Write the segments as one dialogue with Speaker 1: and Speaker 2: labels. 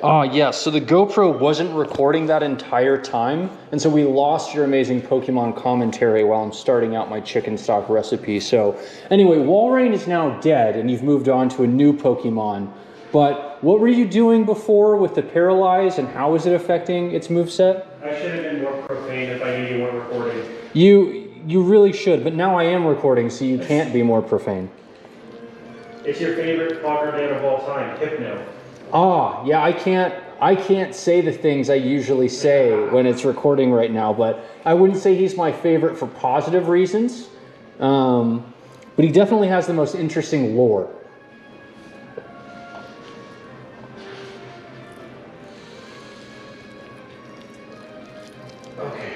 Speaker 1: Yeah, so the GoPro wasn't recording that entire time, and so we lost your amazing Pokemon commentary while I'm starting out my chicken stock recipe. So anyway, Walrein is now dead, and you've moved on to a new Pokemon. But what were you doing before with the Paralyze, and how is it affecting its moveset?
Speaker 2: I should have been more profane if I knew you weren't recording.
Speaker 1: You really should, but now I am recording, so you can't be more profane.
Speaker 2: It's your favorite Fogger man of all time, Hypno.
Speaker 1: Ah, yeah, I can't say the things I usually say when it's recording right now, but I wouldn't say he's my favorite for positive reasons. But he definitely has the most interesting lore.
Speaker 2: Okay.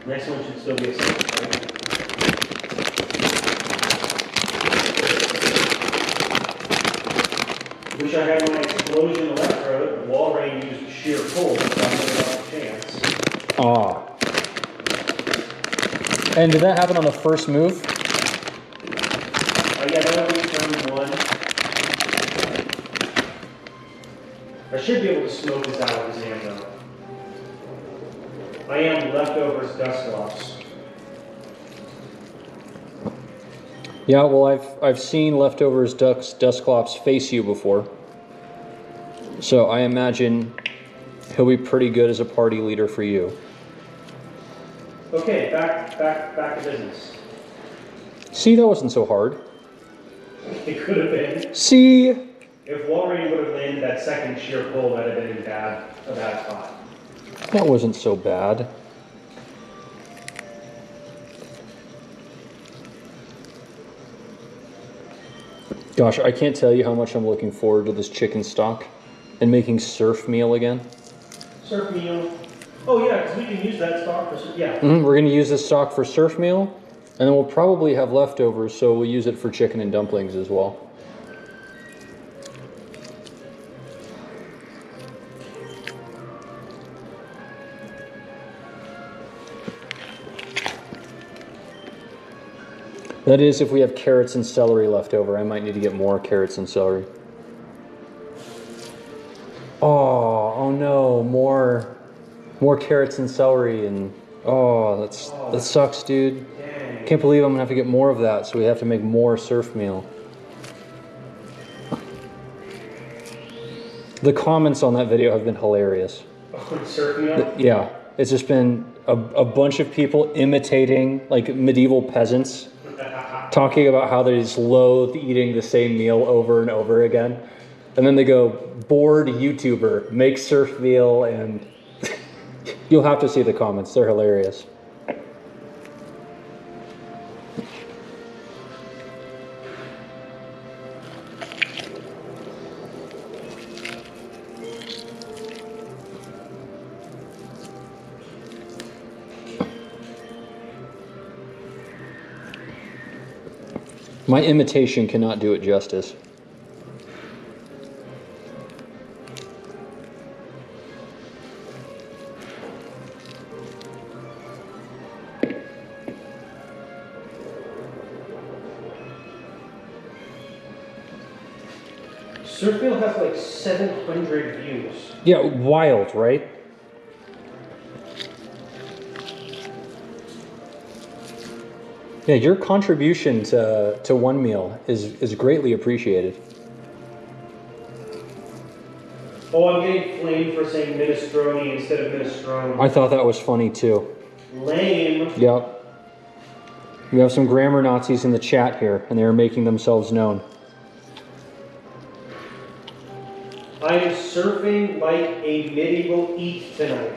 Speaker 2: Next one should still be a second, right? Wish I had my explosion electrode, but Walrein used sheer pull, so I'm not a chance.
Speaker 1: Ah. And did that happen on the first move?
Speaker 2: Yeah, that'll be turn one. I should be able to smoke this out of his hand, though. I am Leftovers Dusclops.
Speaker 1: Yeah, well, I've seen Leftovers Dusclops face you before. So I imagine he'll be pretty good as a party leader for you.
Speaker 2: Okay, back to business.
Speaker 1: See, that wasn't so hard.
Speaker 2: It could have been.
Speaker 1: See?
Speaker 2: If Walrein would have landed that second sheer pull, that'd have been a bad spot.
Speaker 1: That wasn't so bad. Gosh, I can't tell you how much I'm looking forward to this chicken stock and making surf meal again.
Speaker 2: Surf meal. Oh yeah, because we can use that stock for yeah.
Speaker 1: We're going to use this stock for surf meal, and then we'll probably have leftovers, so we'll use it for chicken and dumplings as well. That is, if we have carrots and celery left over. I might need to get more carrots and celery. Oh no, more carrots and celery, and that sucks, dude.
Speaker 2: Dang.
Speaker 1: Can't believe I'm gonna have to get more of that, so we have to make more surf meal. The comments on that video have been hilarious.
Speaker 2: Oh, surf meal?
Speaker 1: Yeah, it's just been a bunch of people imitating like medieval peasants, talking about how they just loathe eating the same meal over and over again. And then they go, bored YouTuber, make surf meal, and you'll have to see the comments. They're hilarious. My imitation cannot do it justice.
Speaker 2: Surfmeal has like 700 views.
Speaker 1: Yeah, wild, right? Yeah, your contribution to one meal is greatly appreciated.
Speaker 2: Oh, I'm getting flamed for saying minestrone instead of minestrone.
Speaker 1: I thought that was funny too.
Speaker 2: Lame.
Speaker 1: Yep. We have some grammar Nazis in the chat here, and they are making themselves known.
Speaker 2: I am surfing like a medieval eat tonight.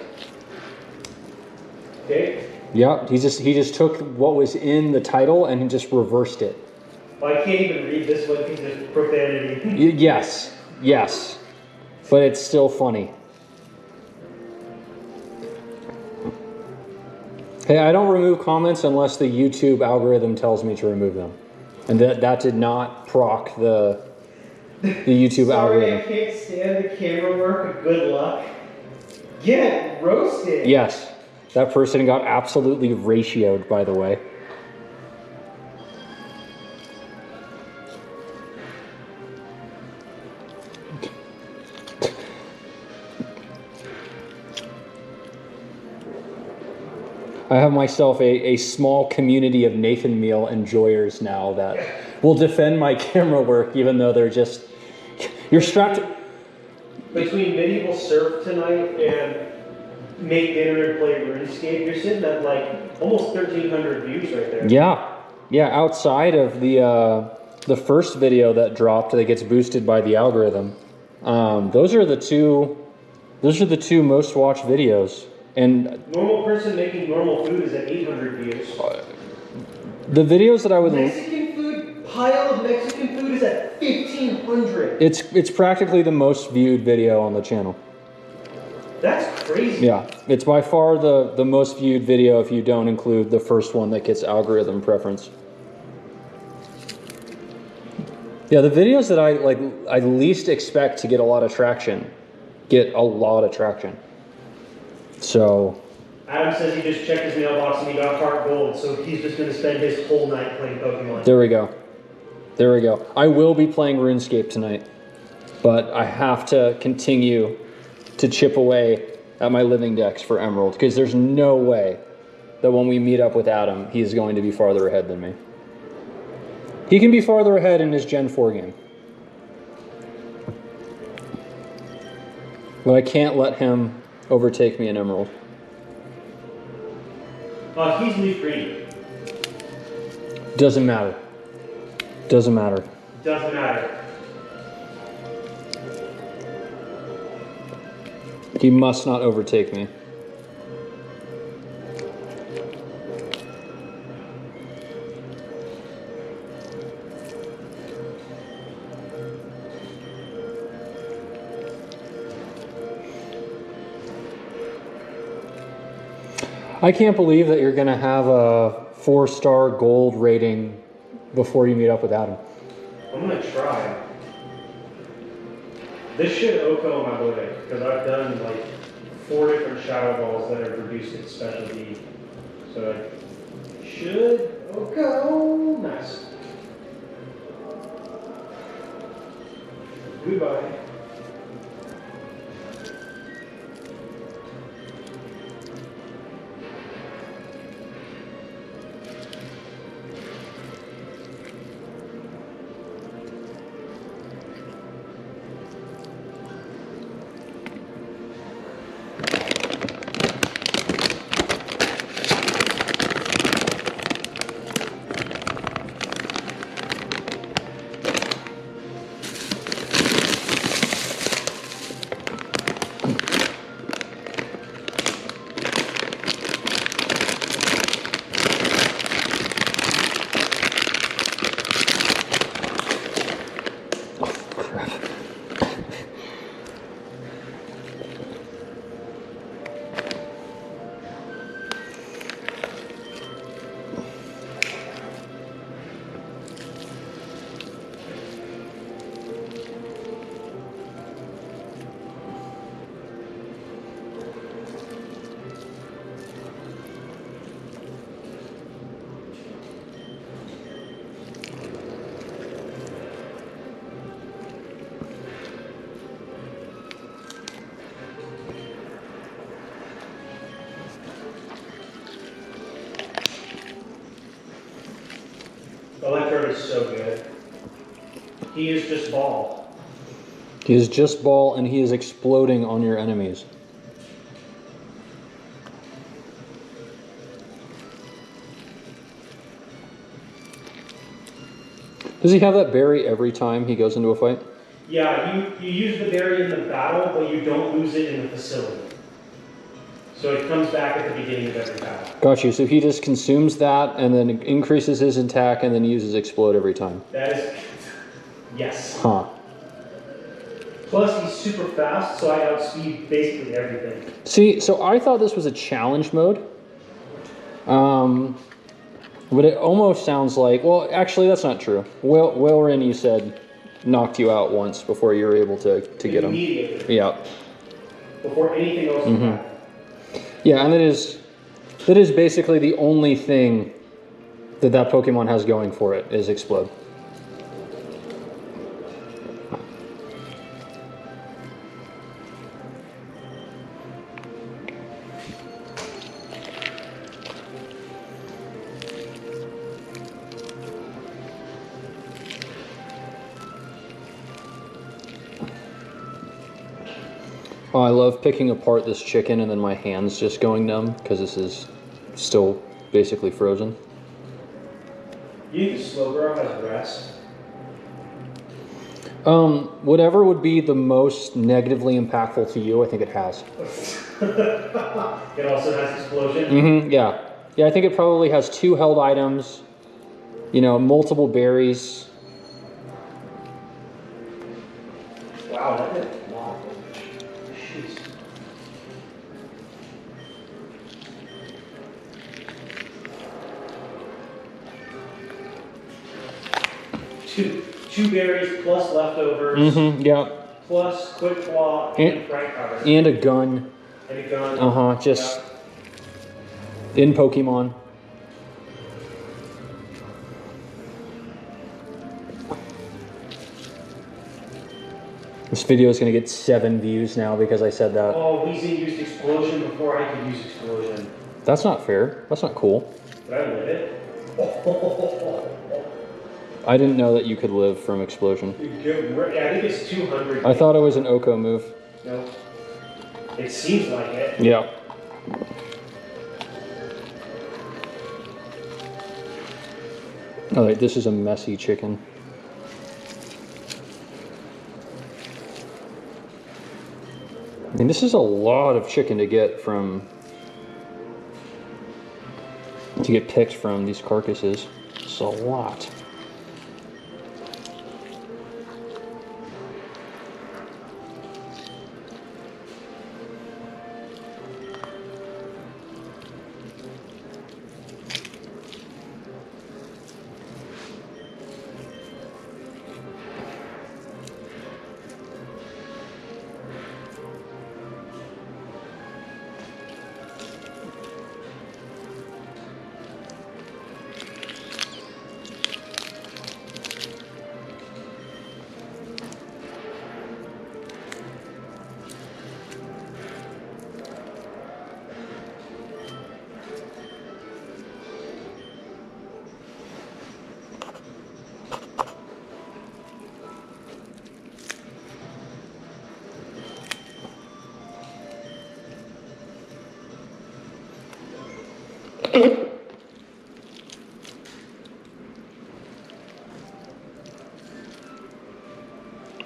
Speaker 2: Okay?
Speaker 1: Yep, he just took what was in the title and he just reversed it.
Speaker 2: Well, I can't even read this one because it's profanity.
Speaker 1: Yes, but it's still funny. Hey, I don't remove comments unless the YouTube algorithm tells me to remove them. And that did not proc the YouTube algorithm.
Speaker 2: Sorry, I can't stand the camera work. Good luck. Get roasted.
Speaker 1: Yes, that person got absolutely ratioed, by the way. I have myself a small community of Nathan Meal enjoyers now that will defend my camera work, even though they're just... You're strapped...
Speaker 2: Between Medieval Surf tonight and make dinner and play RuneScape, you're sitting at like almost 1,300 views right there.
Speaker 1: Yeah. Yeah, outside of the first video that dropped that gets boosted by the algorithm, those are the two most watched videos. And
Speaker 2: normal person making normal food is at 800 views.
Speaker 1: The videos that I would...
Speaker 2: Mexican food, pile of Mexican food is at 1,500.
Speaker 1: It's practically the most viewed video on the channel.
Speaker 2: That's crazy.
Speaker 1: Yeah, it's by far the most viewed video if you don't include the first one that gets algorithm preference. Yeah, the videos that I least expect to get a lot of traction get a lot of traction. So
Speaker 2: Adam says he just checked his mailbox and he got heart gold, so he's just going to spend his whole night playing Pokemon.
Speaker 1: There we go. There we go. I will be playing RuneScape tonight, but I have to continue to chip away at my living decks for Emerald, because there's no way that when we meet up with Adam, he's going to be farther ahead than me. He can be farther ahead in his Gen 4 game. But I can't let him overtake me in Emerald.
Speaker 2: He's leaf green.
Speaker 1: Doesn't matter. Doesn't matter.
Speaker 2: Doesn't matter.
Speaker 1: He must not overtake me. I can't believe that you're going to have a 4-star gold rating before you meet up with Adam.
Speaker 2: I'm going to try. This should OHKO my boy, because I've done like 4 different Shadow Balls that are produced at specialty. So it should OHKO. Nice. Goodbye. Electrode is so good. He is just ball.
Speaker 1: He is just ball, and he is exploding on your enemies. Does he have that berry every time he goes into a fight?
Speaker 2: Yeah, you use the berry in the battle, but you don't lose it in the facility. So it comes back at the beginning of every battle.
Speaker 1: Got you. So he just consumes that and then increases his attack and then uses explode every time.
Speaker 2: That is... Yes.
Speaker 1: Huh.
Speaker 2: Plus he's super fast, so I outspeed basically everything.
Speaker 1: See, so I thought this was a challenge mode. But it almost sounds like... Well, actually, that's not true. Wilrin, you said, knocked you out once before you were able to get him.
Speaker 2: Immediately.
Speaker 1: Yeah.
Speaker 2: Before anything else happened.
Speaker 1: Yeah, and that is basically the only thing that Pokemon has going for it, is Explode. Oh, I love picking apart this chicken and then my hands just going numb because this is still basically frozen.
Speaker 2: You think the slow grow has rest?
Speaker 1: Whatever would be the most negatively impactful to you, I think it has.
Speaker 2: It also has explosion.
Speaker 1: Mm-hmm, yeah. Yeah, I think it probably has 2 held items, you know, multiple berries.
Speaker 2: Wow, that did a lot. Jeez. Two berries plus leftovers.
Speaker 1: Mm-hmm, yeah.
Speaker 2: Plus quick claw and fright powder.
Speaker 1: And a gun.
Speaker 2: And a gun.
Speaker 1: Uh-huh, just in Pokemon. This video is going to get 7 views now because I said that.
Speaker 2: Oh, Weezing used explosion before I could use explosion.
Speaker 1: That's not fair. That's not cool.
Speaker 2: Did I live it?
Speaker 1: I didn't know that you could live from explosion.
Speaker 2: Yeah, I think it's 200.
Speaker 1: I thought it was an Oko move.
Speaker 2: No. It seems like it.
Speaker 1: Yeah. All right, this is a messy chicken. I mean, this is a lot of chicken to get picked from these carcasses. It's a lot.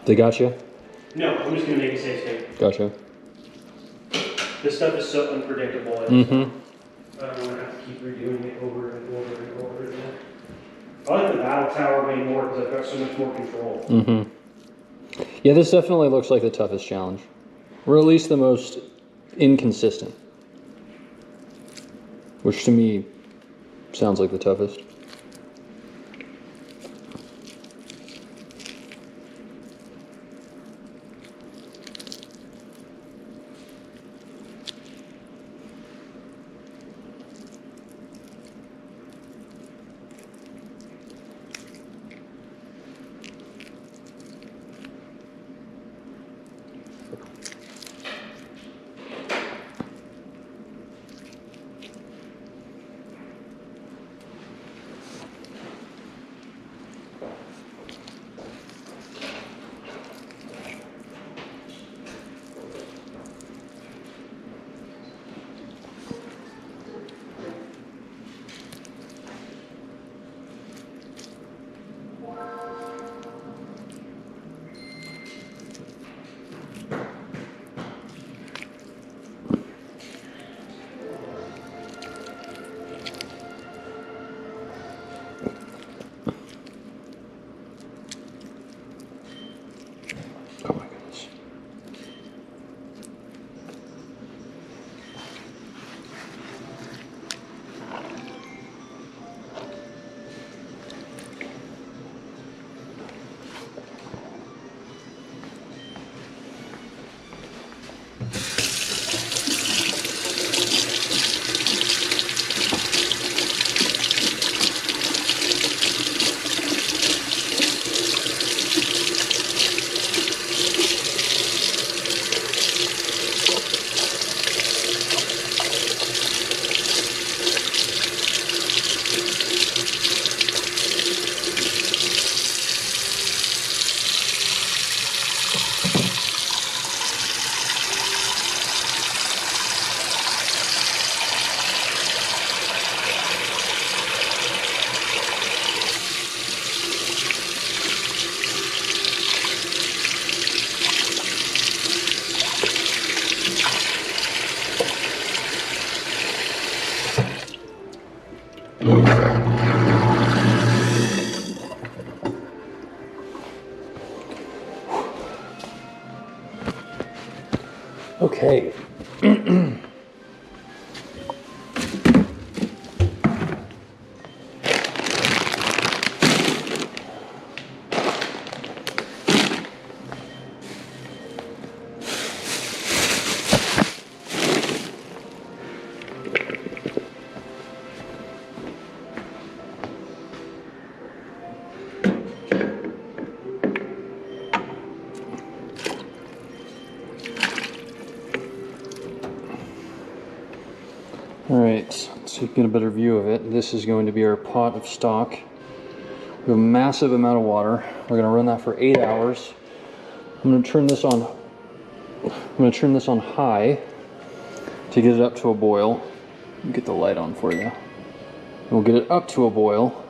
Speaker 1: They got you?
Speaker 2: No, I'm just gonna make a safe state.
Speaker 1: Gotcha.
Speaker 2: This stuff is so unpredictable.
Speaker 1: Mm-hmm.
Speaker 2: I don't want to have to keep redoing it over and over and over again. I like the battle tower way more because I've got so much more control.
Speaker 1: Mm-hmm. Yeah, this definitely looks like the toughest challenge. Or at least the most inconsistent. Which to me sounds like the toughest. Okay. Alright, so you can get a better view of it. This is going to be our pot of stock. We have a massive amount of water. We're going to run that for 8 hours. I'm going to turn this on high to get it up to a boil. Get the light on for you. We'll get it up to a boil,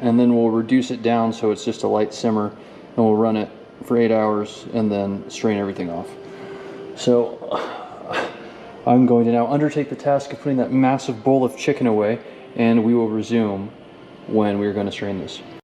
Speaker 1: and then we'll reduce it down so it's just a light simmer, and we'll run it for 8 hours and then strain everything off. So I'm going to now undertake the task of putting that massive bowl of chicken away, and we will resume when we're going to strain this.